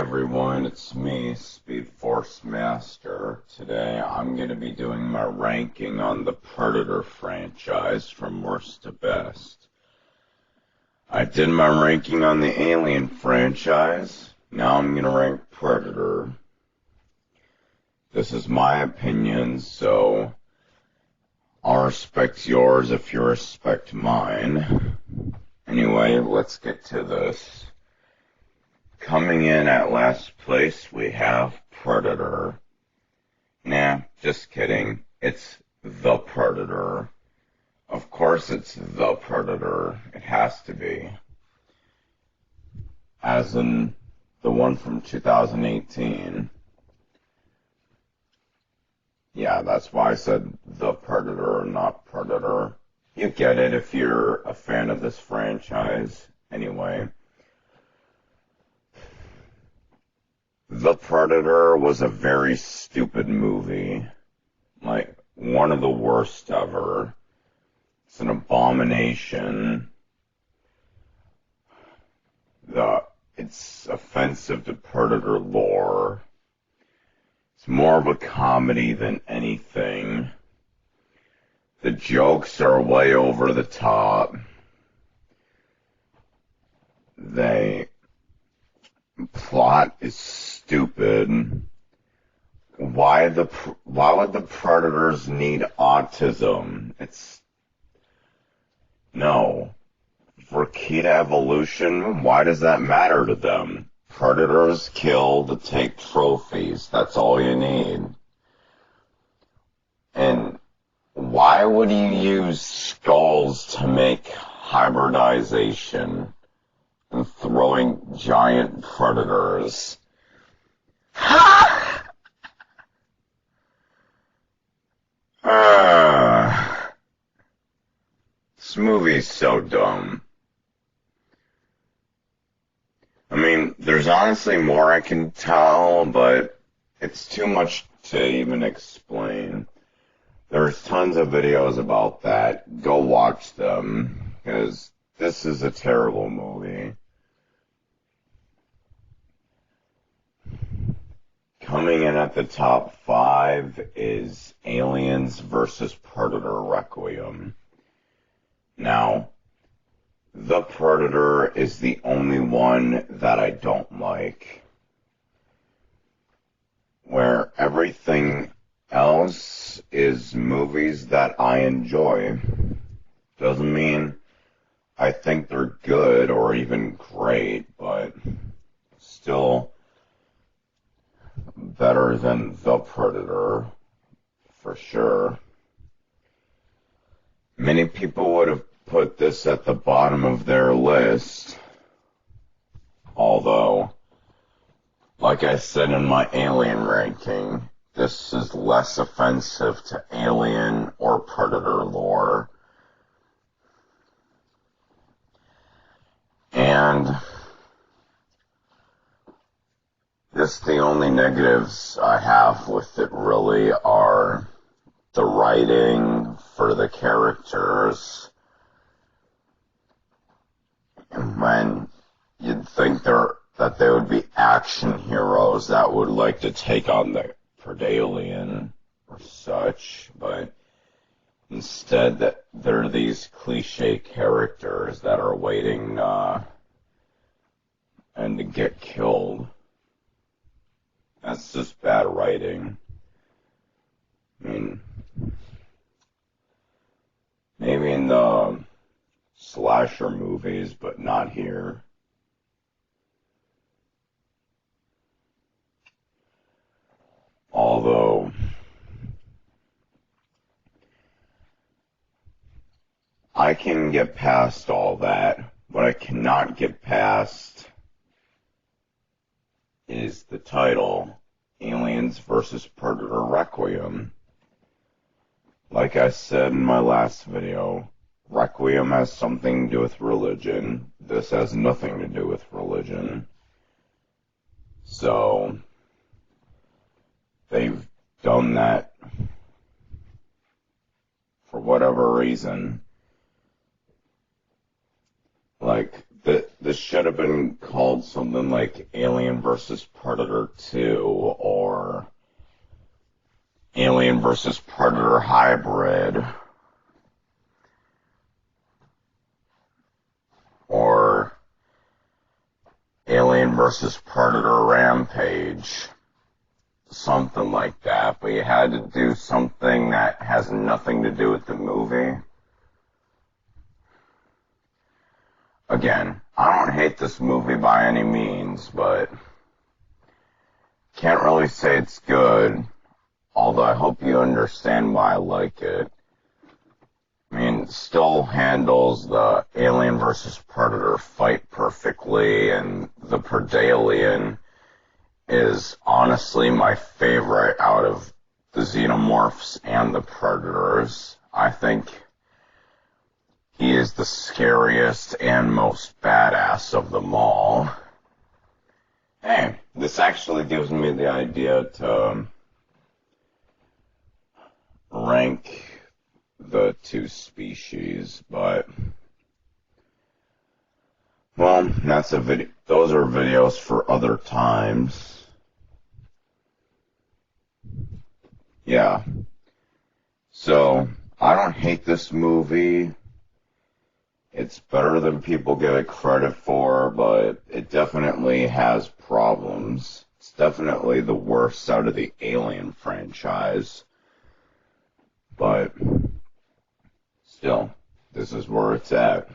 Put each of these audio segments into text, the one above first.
everyone, it's me, Speed Force Master. Today I'm going to be doing my ranking on the Predator franchise from worst to best. I did my ranking on the Alien franchise, now I'm going to rank Predator. This is my opinion, so I'll respect yours if you respect mine. Anyway, let's get to this. Coming in at last place, we have Predator. Nah, just kidding. It's the Predator. Of course it's the Predator. It has to be. As in the one from 2018. Yeah, that's why I said the Predator, not Predator. You get it if you're a fan of this franchise. Anyway. The Predator was a very stupid movie. Like, one of the worst ever. It's an abomination. It's offensive to Predator lore. It's more of a comedy than anything. The jokes are way over the top. Plot is stupid. Why would the Predators need autism? No. For key to evolution, why does that matter to them? Predators kill to take trophies. That's all you need. And why would you use skulls to make hybridization and throwing giant predators? Ha! This movie's so dumb. I mean, there's honestly more I can tell, but it's too much to even explain. There's tons of videos about that. Go watch them, because this is a terrible movie. Coming in at the top 5 is Aliens vs. Predator Requiem. Now, the Predator is the only one that I don't like. Where everything else is movies that I enjoy. Doesn't mean I think they're good or even great, but still better than The Predator, for sure. Many people would have put this at the bottom of their list, although, like I said in my Alien ranking, this is less offensive to Alien or Predator lore. And the only negatives I have with it really are the writing for the characters. And when you'd think that they would be action heroes that would like to take on the Predalien or such, but instead that they're these cliche characters that are waiting and to get killed. That's just bad writing. I mean, maybe in the slasher movies, but not here. Although, I can get past all that. What I cannot get past is the title, Aliens vs. Predator Requiem. Like I said in my last video, Requiem has something to do with religion. This has nothing to do with religion. So, they've done that for whatever reason. Like, This should have been called something like Alien vs. Predator 2 or Alien vs. Predator Hybrid or Alien vs. Predator Rampage. Something like that, but you had to do something that has nothing to do with the movie. Again, I don't hate this movie by any means, but can't really say it's good, although I hope you understand why I like it. I mean, it still handles the Alien vs. Predator fight perfectly, and the Predalien is honestly my favorite out of the Xenomorphs and the Predators. I think he is the scariest and most badass of them all. Hey, this actually gives me the idea to rank the two species, but well, that's a video. Those are videos for other times. Yeah. So, I don't hate this movie. It's better than people give it credit for, but it definitely has problems. It's definitely the worst out of the Alien franchise. But still, this is where it's at.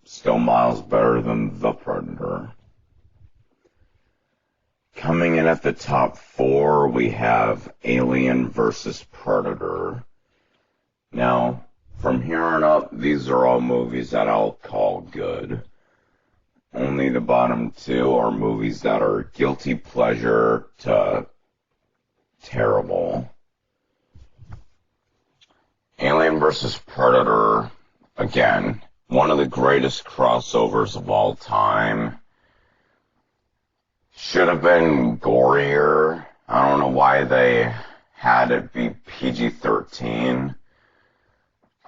Still miles better than The Predator. Coming in at the top 4, we have Alien vs. Predator. Now, from here on up, these are all movies that I'll call good. Only the bottom 2 are movies that are guilty pleasure to terrible. Alien vs. Predator, again, one of the greatest crossovers of all time. Should have been gorier. I don't know why they had it be PG-13.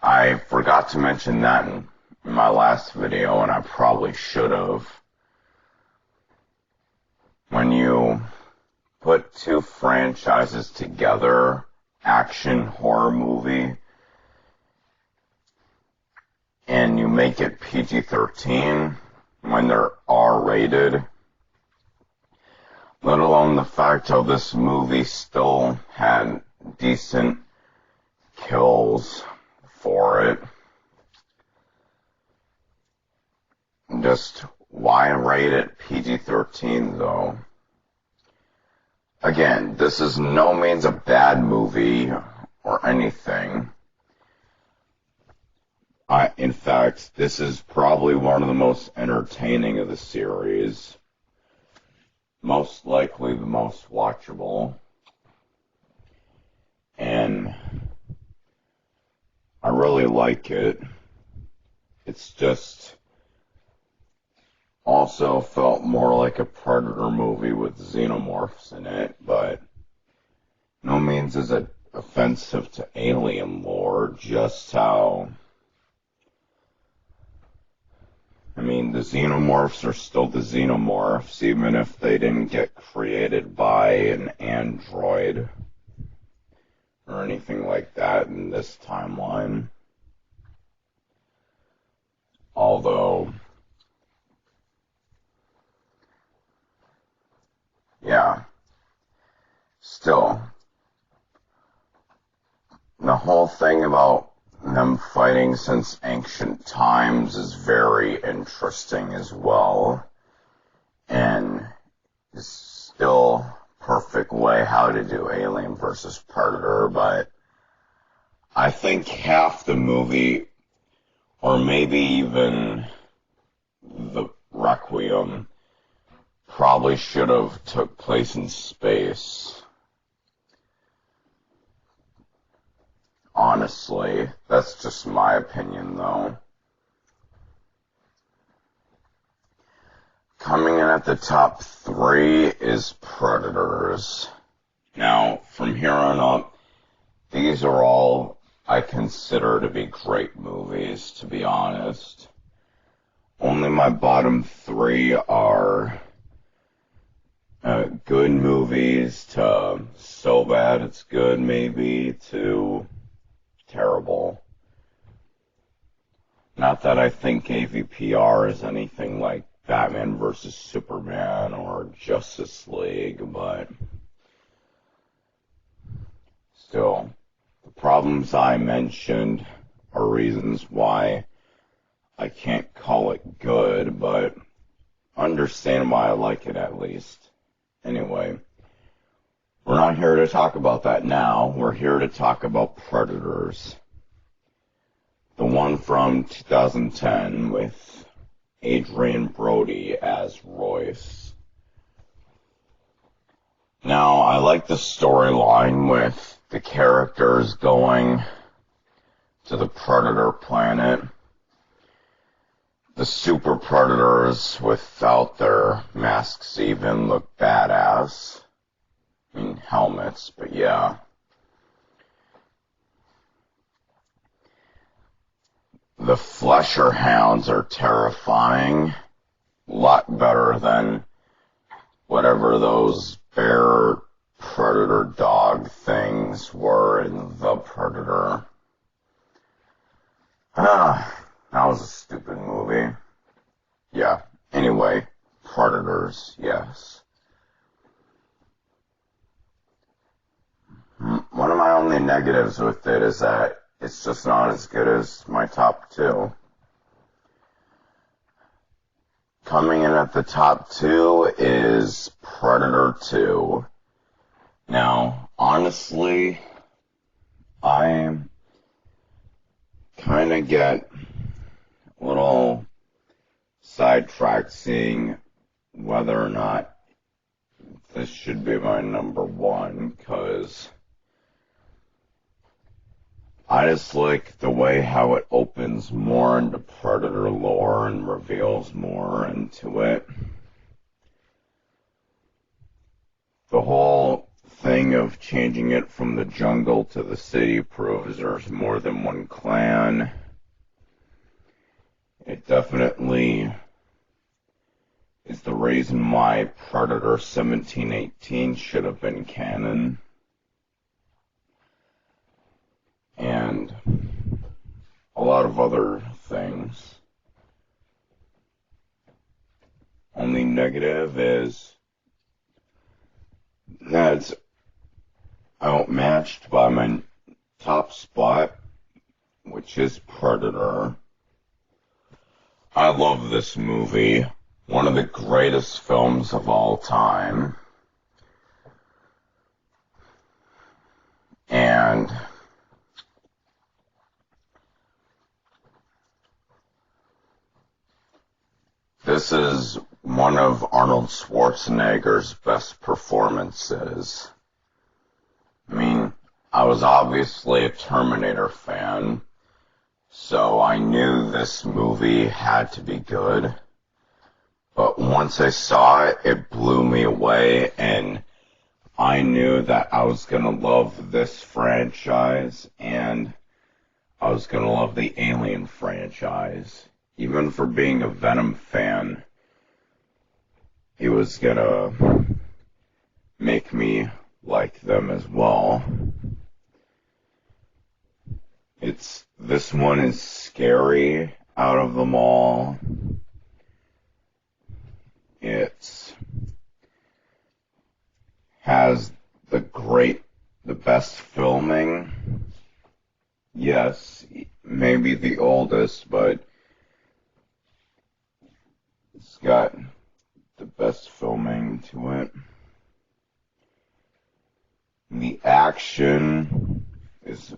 I forgot to mention that in my last video, and I probably should have. When you put two franchises together, action horror movie, and you make it PG-13 when they're R-rated, let alone the fact how this movie still had decent kills for it. Just why rate it PG-13 though? Again, this is no means a bad movie or anything. In fact, this is probably one of the most entertaining of the series. Most likely the most watchable. And I really like it. It's just also felt more like a Predator movie with Xenomorphs in it, but no means is it offensive to alien lore, just how, I mean, the Xenomorphs are still the Xenomorphs, even if they didn't get created by an android or anything like that in this timeline. Although, yeah, still, the whole thing about them fighting since ancient times is very interesting as well, and is still perfect way how to do Alien versus Predator, but I think half the movie, or maybe even the Requiem, probably should have took place in space. Honestly, that's just my opinion though. Coming in at the top 3 is Predators. Now, from here on up, these are all I consider to be great movies, to be honest. Only my bottom three are good movies to so bad it's good maybe to terrible. Not that I think AVPR is anything like Batman vs. Superman or Justice League, but still, the problems I mentioned are reasons why I can't call it good, but understand why I like it at least. Anyway, we're not here to talk about that now. We're here to talk about Predators. The one from 2010 with Adrian Brody as Royce. Now, I like the storyline with the characters going to the Predator planet. The super predators without their masks even look badass. I mean, helmets, but yeah. The flesher hounds are terrifying. A lot better than whatever those bear predator dog things were in The Predator. That was a stupid movie. Yeah, anyway, Predators, yes. One of my only negatives with it is that it's just not as good as my top two. Coming in at the top two is Predator 2. Now, honestly, I kind of get a little sidetracked seeing whether or not this should be my number one, because I just like the way how it opens more into Predator lore and reveals more into it. The whole thing of changing it from the jungle to the city proves there's more than one clan. It definitely is the reason why Predator 1718 should have been canon. And a lot of other things. Only negative is that it's outmatched by my top spot, which is Predator. I love this movie. One of the greatest films of all time. And this is one of Arnold Schwarzenegger's best performances. I mean, I was obviously a Terminator fan, so I knew this movie had to be good. But once I saw it, it blew me away, and I knew that I was going to love this franchise, and I was going to love the Alien franchise. Even for being a Venom fan, it was going to make me like them as well. This one is scary out of them all. It has the best filming. Yes, maybe the oldest, but it's got the best filming to it. The action is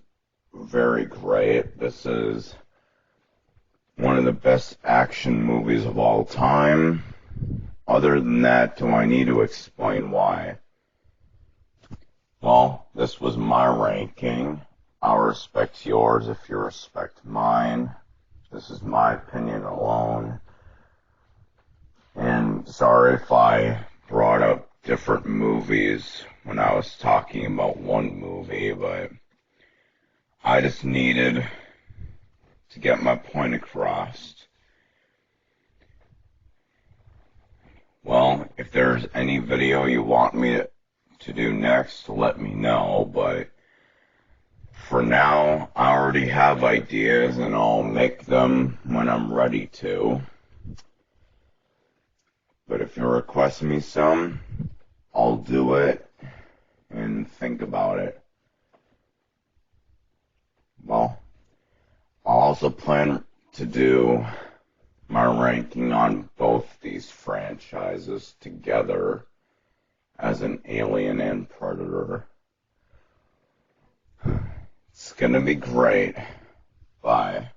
very great. This is one of the best action movies of all time. Other than that, do I need to explain why? Well, this was my ranking. I'll respect yours if you respect mine. This is my opinion alone. And sorry if I brought up different movies when I was talking about one movie, but I just needed to get my point across. there's any video you want me to do next, let me know, but for now, I already have ideas and I'll make them when I'm ready to. But if you request me some, I'll do it and think about it. Well, I also plan to do my ranking on both these franchises together as an Alien and Predator. It's gonna be great. Bye.